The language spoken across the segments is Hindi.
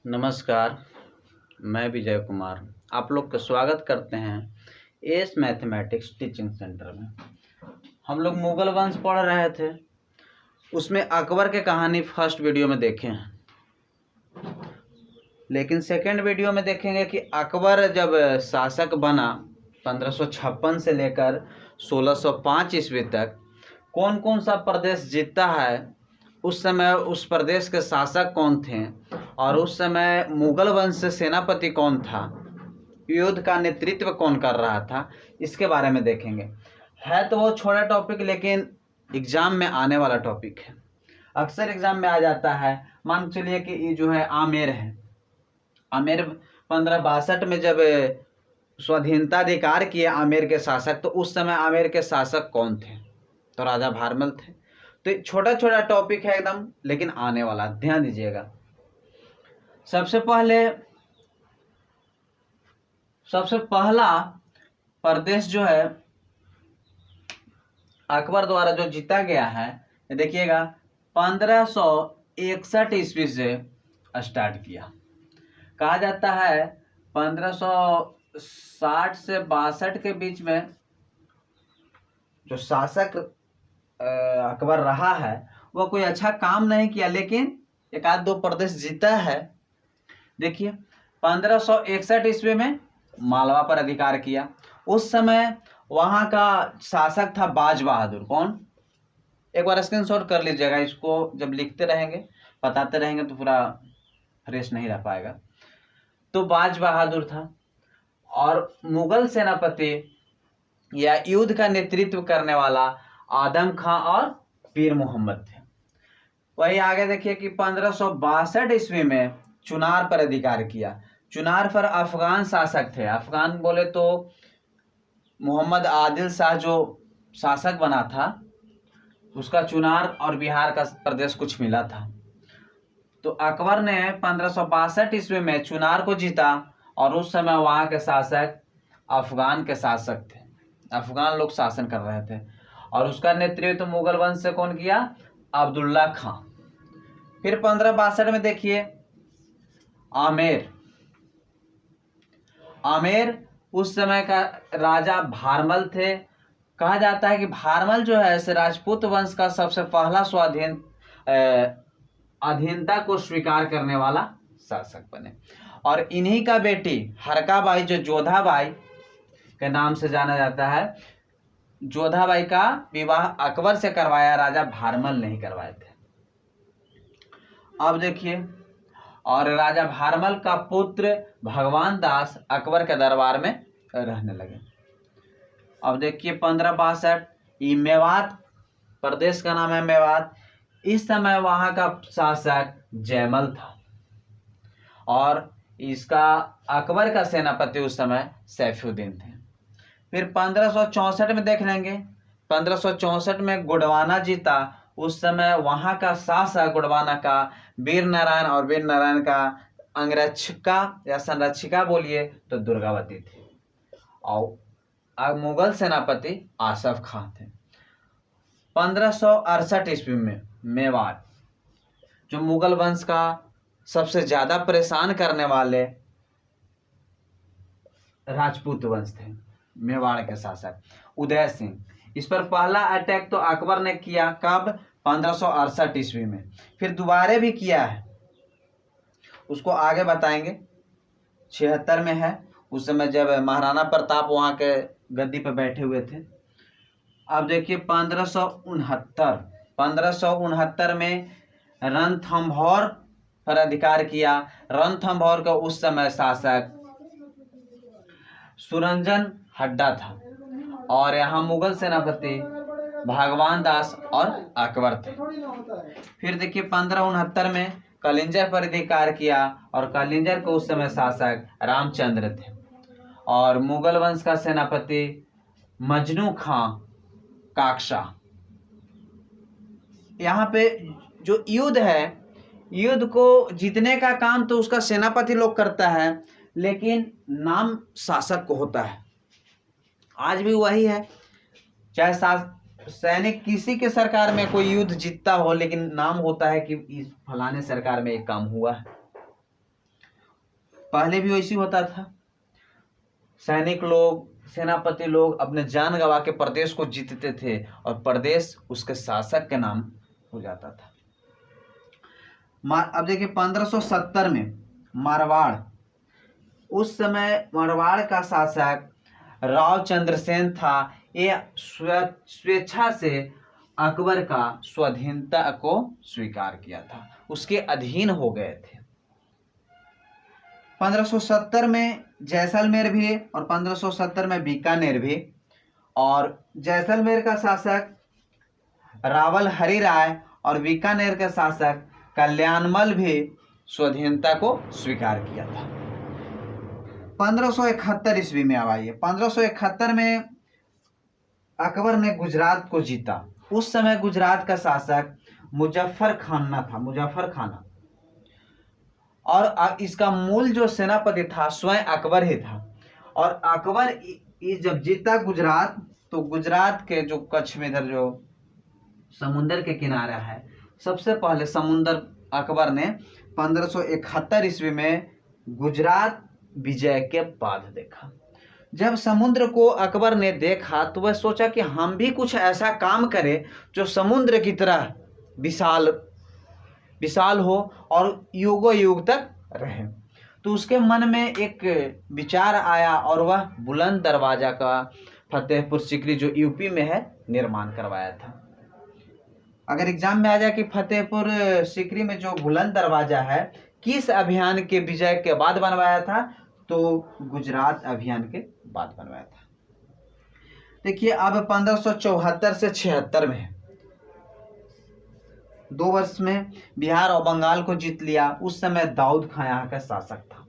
नमस्कार, मैं विजय कुमार आप लोग का स्वागत करते हैं एस मैथमेटिक्स टीचिंग सेंटर में। हम लोग मुगल वंश पढ़ रहे थे, उसमें अकबर के कहानी फर्स्ट वीडियो में देखे हैं, लेकिन सेकंड वीडियो में देखेंगे कि अकबर जब शासक बना 1556 से लेकर 1605 ईस्वी तक कौन कौन सा प्रदेश जीता है, उस समय उस प्रदेश के शासक कौन थे और उस समय मुगल वंश से सेनापति कौन था, युद्ध का नेतृत्व कौन कर रहा था, इसके बारे में देखेंगे। है तो वो छोटा टॉपिक, लेकिन एग्जाम में आने वाला टॉपिक है। अक्सर एग्जाम में आ जाता है। मान चलिए कि ये जो है आमेर है। आमेर 1562 में जब स्वाधीनता अधिकार किए आमेर के शासक, तो उस समय आमेर के शासक कौन थे? तो राजा भारमल थे। तो छोटा छोटा टॉपिक है एकदम, लेकिन आने वाला, ध्यान दीजिएगा। सबसे पहला प्रदेश जो है अकबर द्वारा जो जीता गया है, देखिएगा 1561 ईस्वी से स्टार्ट किया। कहा जाता है 1560 से 62 के बीच में जो शासक अकबर रहा है वह कोई अच्छा काम नहीं किया, लेकिन एक आध दो प्रदेश जीता है। देखिए 1561 ईस्वी में मालवा पर अधिकार किया। उस समय वहां का शासक था बाज बहादुर। कौन? एक बार स्क्रीनशॉट कर लीजिएगा, इसको जब लिखते रहेंगे बताते रहेंगे तो पूरा फ्रेश नहीं रह पाएगा। तो बाज बहादुर था और मुगल सेनापति या युद्ध का नेतृत्व करने वाला आदम खां और पीर मोहम्मद थे। वही आगे देखिए कि 1562 ईस्वी में चुनार पर अधिकार किया। चुनार पर अफगान शासक थे। अफगान बोले तो मोहम्मद आदिल शाह जो शासक बना था, उसका चुनार और बिहार का प्रदेश कुछ मिला था। तो अकबर ने 1562 ईस्वी में चुनार को जीता और उस समय वहां के शासक अफगान के शासक थे। अफगान लोग शासन कर रहे थे और उसका नेतृत्व मुगल वंश से कौन किया? अब्दुल्ला खां। फिर 1562 में देखिए आमेर उस समय का राजा भारमल थे। कहा जाता है कि भारमल जो है इस राजपूत वंश का सबसे पहला अधीनता को स्वीकार करने वाला शासक बने। और इन्हीं का बेटी हरकाबाई, जो जोधाबाई के नाम से जाना जाता है, जोधाबाई का विवाह अकबर से करवाया, राजा भारमल नहीं करवाए थे। अब देखिए, और राजा भारमल का पुत्र भगवान दास अकबर के दरबार में रहने लगे। अब देखिए 1562, ये मेवात प्रदेश का नाम है मेवात। इस समय वहां का शासक जयमल था और इसका अकबर का सेनापति उस समय सैफुद्दीन थे। फिर 1564 में देख लेंगे। 1564 में गोंडवाना जीता। उस समय वहां का शासक गोंडवाना का वीर नारायण, और वीर नारायण का अंगरक्षिका या संरक्षिका बोलिए तो दुर्गावती थी। और मुगल सेनापति आसफ खां थे। 1568 ईस्वी में मेवाड़, जो मुगल वंश का सबसे ज्यादा परेशान करने वाले राजपूत वंश थे, मेवाड़ के शासक उदय सिंह, इस पर पहला अटैक तो अकबर ने किया। कब? 1568 ईस्वी में। फिर दोबारा भी किया है, उसको आगे बताएंगे। 76 में है, उस समय जब महाराणा प्रताप वहां के गद्दी पर बैठे हुए थे। अब देखिए 1569 में रणथंभौर पर अधिकार किया। रणथंभौर का उस समय शासक सुरंजन हड्डा था और यहाँ मुगल सेनापति भगवान दास और अकबर थे। फिर देखिए 1569 में कलिंजर पर अधिकार किया और कलिंजर को उस समय शासक रामचंद्र थे और मुगल वंश का सेनापति मजनू खां काकशा। यहाँ पे जो युद्ध है, युद्ध को जीतने का काम तो उसका सेनापति लोग करता है, लेकिन नाम शासक को होता है। आज भी वही है, चाहे सैनिक किसी के सरकार में कोई युद्ध जीतता हो, लेकिन नाम होता है कि इस फलाने सरकार में एक काम हुआ है। पहले भी वैसी होता था, सैनिक लोग, सेनापति लोग अपने जान गंवा के प्रदेश को जीतते थे और प्रदेश उसके शासक के नाम हो जाता था। अब देखिए 1570 में मारवाड़, उस समय मारवाड़ का शासक राव चंद्रसेन था। ये स्वेच्छा से अकबर का स्वाधीनता को स्वीकार किया था, उसके अधीन हो गए थे। 1570 में जैसलमेर भी और 1570 में बीकानेर भी, और जैसलमेर का शासक रावल हरि राय और बीकानेर के शासक कल्याणमल भी स्वाधीनता को स्वीकार किया था। 1571 ईस्वी में आइए, 1571 में अकबर ने गुजरात को जीता। उस समय गुजरात का शासक मुजफ्फर खाना था, मुजफ्फर खाना, और इसका मूल जो सेनापति था स्वयं अकबर ही था। और अकबर जब जीता गुजरात, तो गुजरात के जो कच्छ में इधर जो समुंदर के किनारा है, सबसे पहले समुंदर अकबर ने 1571 ईस्वी में गुजरात विजय के बाद देखा। जब समुद्र को अकबर ने देखा तो वह सोचा कि हम भी कुछ ऐसा काम करें जो समुद्र की तरह विशाल विशाल हो और युगों युग तक रहे। तो उसके मन में एक विचार आया और वह बुलंद दरवाजा का फतेहपुर सीकरी जो यूपी में है निर्माण करवाया था। अगर एग्जाम में आ जाए कि फतेहपुर सीकरी में जो बुलंद दरवाजा है किस अभियान के विजय के बाद बनवाया था, तो गुजरात अभियान के बाद बनवाया था। देखिए अब 1574 से 76 में 2 वर्ष में बिहार और बंगाल को जीत लिया। उस समय दाऊद खां यहाँ का शासक था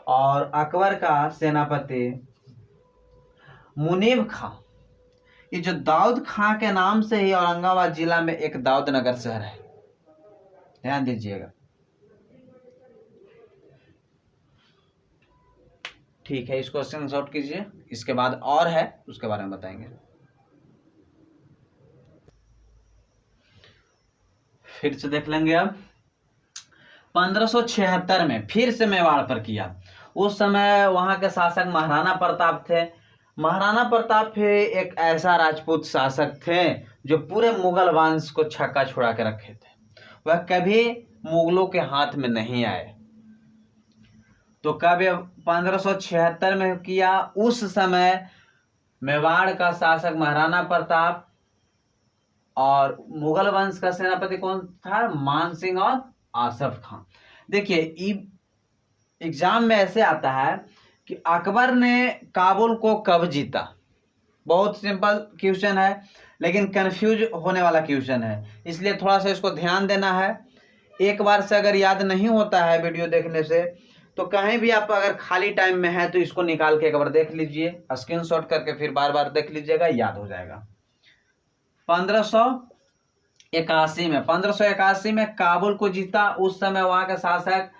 और अकबर का सेनापति मुनीब खां। ये जो दाऊद खां के नाम से ही औरंगाबाद जिला में एक दाऊद नगर शहर है, ध्यान दीजिएगा। ठीक है, इसको स्क्रीनशॉट कीजिए, इसके बाद और है उसके बारे में बताएंगे। फिर से देख लेंगे। अब 1576 में फिर से मेवाड़ पर किया। उस समय वहां के शासक महाराणा प्रताप थे। महाराणा प्रताप एक ऐसा राजपूत शासक थे जो पूरे मुगल वंश को छक्का छुड़ा के रखे थे। वह कभी मुगलों के हाथ में नहीं आए। तो कब 1576 में किया। उस समय मेवाड़ का शासक महाराणा प्रताप और मुगल वंश का सेनापति कौन था? मान सिंह और आसफ खां। देखिए एग्जाम में ऐसे आता है कि अकबर ने काबुल को कब जीता। बहुत सिंपल क्वेश्चन है लेकिन कंफ्यूज होने वाला क्वेश्चन है, इसलिए थोड़ा सा इसको ध्यान देना है। एक बार से अगर याद नहीं होता है वीडियो देखने से, तो कहीं भी आप अगर खाली टाइम में है तो इसको निकाल के एक बार देख लीजिए, स्क्रीनशॉट करके फिर बार बार देख लीजिएगा, याद हो जाएगा। 1581 में काबुल को जीता। उस समय वहां का शासक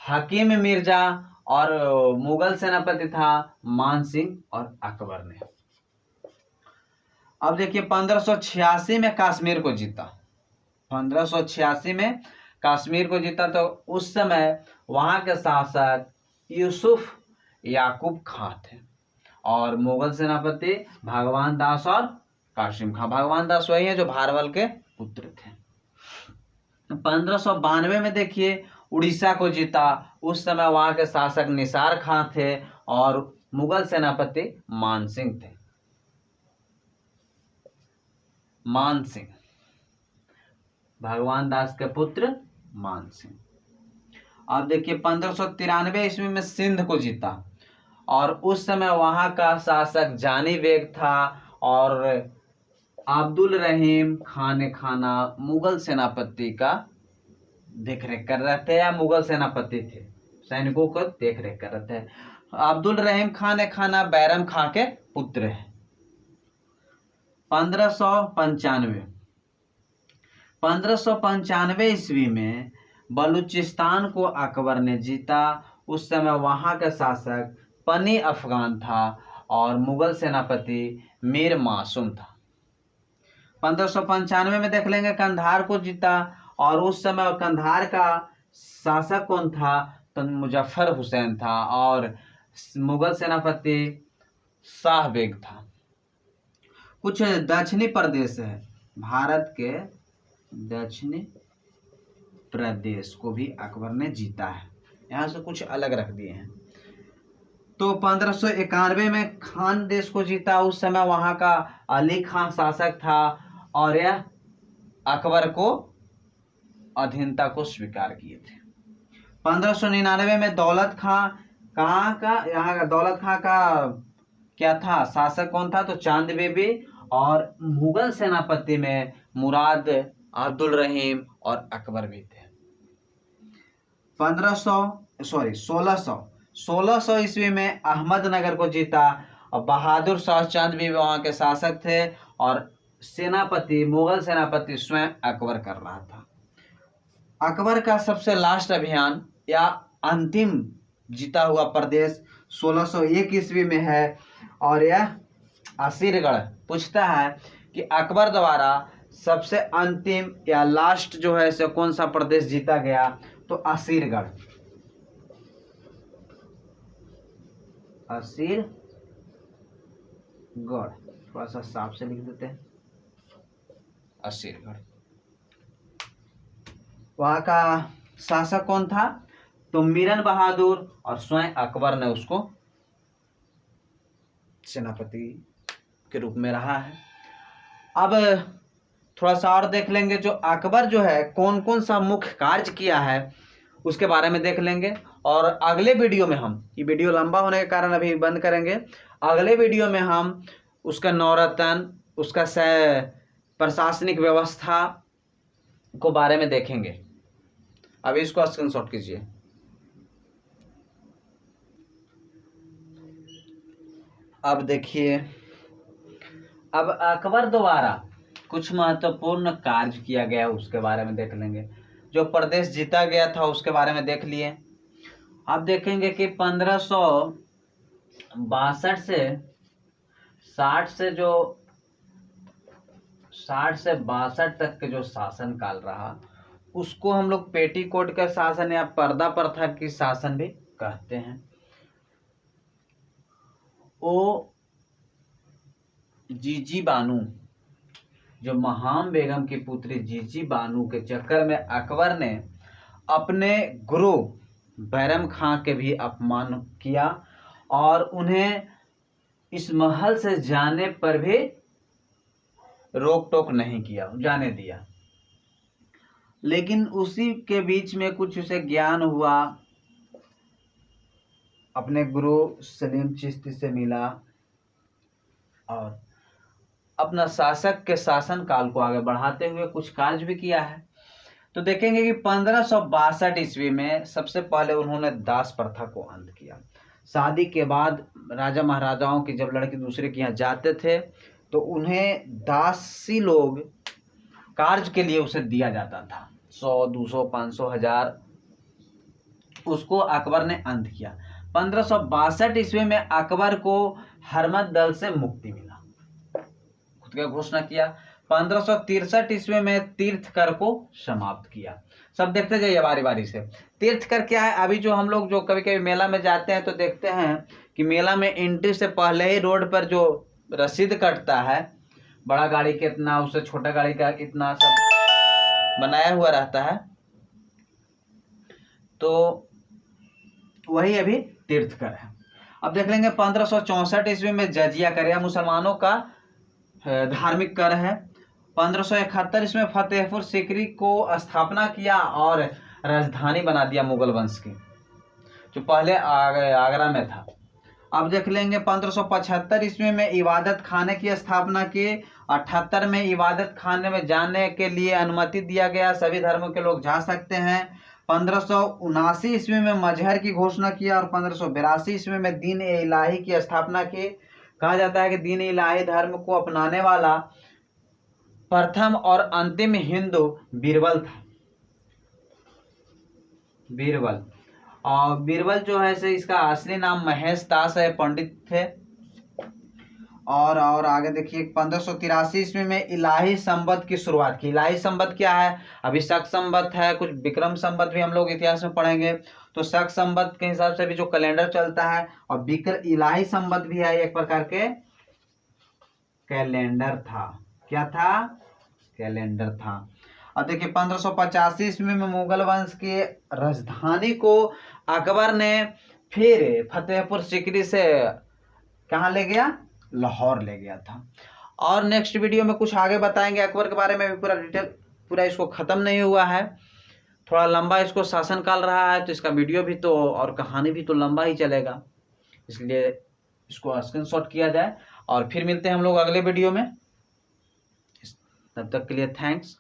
हकीम मिर्जा और मुगल सेनापति था मान सिंह और अकबर ने। अब देखिए 1586 में कश्मीर को जीता। 1586 में कश्मीर को जीता। तो उस समय वहां के शासक यूसुफ याकूब खां थे और मुगल सेनापति भगवान दास और कासिम खां। भगवान दास वही है जो भारवल के पुत्र थे। 1592 में देखिए उड़ीसा को जीता। उस समय वहां के शासक निसार खां थे और मुगल सेनापति मान सिंह थे। मान सिंह, भगवान दास के पुत्र मान सिंह। अब देखिए 1593 ईस्वी में सिंध को जीता और उस समय वहां का शासक जानी बेग था और अब्दुल रहीम खान खाना मुगल सेनापति का देखरेख कर रहे थे या मुगल सेनापति थे, सैनिकों को देखरेख कर रहे थे। अब्दुल रहीम खान खाना बैरम खां के पुत्र हैं। 1595 ईस्वी में बलूचिस्तान को अकबर ने जीता। उस समय वहां का शासक पनी अफगान था और मुगल सेनापति मीर मासूम था। 1595 में देख लेंगे कंधार को जीता और उस समय कंधार का शासक कौन था? तो मुजफ्फर हुसैन था और मुगल सेनापति शाह बेग था। कुछ दक्षिणी प्रदेश है, भारत के दक्षिणी प्रदेश को भी अकबर ने जीता है, यहाँ से कुछ अलग रख दिए हैं। तो 1591 में खान देश को जीता, उस समय वहां का अली खान शासक था और यह अकबर को अधीनता को स्वीकार किए थे। 1599 में दौलत खां, कहाँ का, यहाँ का दौलत खां का क्या था शासक, कौन था, तो चांद बीबी, और मुगल सेनापति में मुराद, अब्दुल रहीम और अकबर भी थे। 1600 ईस्वी में अहमदनगर को जीता और बहादुर शाह चांद बीबी वहां के शासक थे और सेनापति, मुगल सेनापति स्वयं अकबर कर रहा था। अकबर का सबसे लास्ट अभियान या अंतिम जीता हुआ प्रदेश 1601 ईस्वी में है और यह असीरगढ़। पूछता है कि अकबर द्वारा सबसे अंतिम या लास्ट जो है से कौन सा प्रदेश जीता गया, तो असीरगढ़। असीरगढ़ थोड़ा सा साफ से लिख देते हैं, असीरगढ़। वहां का शासक कौन था, तो मीरन बहादुर, और स्वयं अकबर ने उसको सेनापति के रूप में रहा है। अब थोड़ा सा और देख लेंगे, जो अकबर जो है कौन कौन सा मुख्य कार्य किया है उसके बारे में देख लेंगे। और अगले वीडियो में हम, ये वीडियो लंबा होने के कारण अभी बंद करेंगे, अगले वीडियो में हम उसका नौरतन, उसका प्रशासनिक व्यवस्था को बारे में देखेंगे। अभी इसको स्क्रीनशॉट कीजिए। अब देखिए, अब अकबर द्वारा कुछ महत्वपूर्ण कार्य किया गया उसके बारे में देख लेंगे। जो प्रदेश जीता गया था उसके बारे में देख लिए। अब देखेंगे कि 1562 से 60 से 62 तक के जो शासन काल रहा उसको हम लोग पेटीकोट का शासन या पर्दा प्रथा की शासन भी कहते हैं। वो जीजी बानू, जो महाम बेगम की पुत्री जीजी बानू के चक्कर में अकबर ने अपने गुरु बैरम खां के भी अपमान किया और उन्हें इस महल से जाने पर भी रोक टोक नहीं किया, जाने दिया। लेकिन उसी के बीच में कुछ उसे ज्ञान हुआ, अपने गुरु सलीम चिश्ती से मिला और अपना शासक के शासन काल को आगे बढ़ाते हुए कुछ कार्य भी किया है। तो देखेंगे कि 1562 ईस्वी में सबसे पहले उन्होंने दास प्रथा को अंत किया। शादी के बाद राजा महाराजाओं की जब लड़की दूसरे के यहाँ जाते थे तो उन्हें दासी लोग कार्य के लिए उसे दिया जाता था, 100, 200, 500, 1000। उसको अकबर ने अंत किया। 1562 ईस्वी में अकबर को हरमत दल से मुक्ति मिला, खुद का घोषणा किया। 1563 ईस्वी में तीर्थकर को समाप्त किया। सब देखते जाइए बारी बारी से। तीर्थकर क्या है, अभी जो हम लोग जो कभी कभी मेला में जाते हैं तो देखते हैं कि मेला में एंट्री से पहले ही रोड पर जो रसीद कटता है, बड़ा गाड़ी के इतना, उससे छोटा गाड़ी का इतना, सब बनाया हुआ रहता है, तो वही अभी तीर्थकर है। अब देख लेंगे 1564 ईस्वी में जजिया कर, यह मुसलमानों का धार्मिक कर है। 1571 ईस्वी में फतेहपुर सीकरी को स्थापना किया और राजधानी बना दिया मुगल वंश की, जो पहले आगरा में था। अब देख लेंगे 1575 ईस्वी में इबादत खाने की स्थापना की। 78 में इबादत खाने में जाने के लिए अनुमति दिया गया, सभी धर्मों के लोग जा सकते हैं। 1579 ईस्वी में मजहर की घोषणा किया और 1582 ईस्वी में दीन ए इलाही की स्थापना की। कहा जाता है कि दीन ए इलाही धर्म को अपनाने वाला प्रथम और अंतिम हिंदू बीरबल था। बीरबल, और बीरबल जो है से इसका असली नाम महेश दास है, पंडित थे। और आगे देखिए 1583 ईस्वी में इलाही संवत की शुरुआत की। इलाही संवत क्या है? अभी शक संवत है, कुछ विक्रम संवत भी हम लोग इतिहास में पढ़ेंगे। तो शक संवत के हिसाब से भी जो कैलेंडर चलता है, और इलाही संवत भी है, एक प्रकार के कैलेंडर था। क्या था? कैलेंडर था। अब देखिए 1585 ईस्वी में मुगल वंश की राजधानी को अकबर ने फिर फतेहपुर सीकरी से कहाँ ले गया? लाहौर ले गया था। और नेक्स्ट वीडियो में कुछ आगे बताएंगे अकबर के बारे में भी, पूरा डिटेल, पूरा इसको खत्म नहीं हुआ है, थोड़ा लंबा इसको शासनकाल रहा है, तो इसका वीडियो भी तो और कहानी भी तो लंबा ही चलेगा, इसलिए इसको स्क्रीनशॉट किया जाए। और फिर मिलते हैं हम लोग अगले वीडियो में। तब तक के लिए थैंक्स।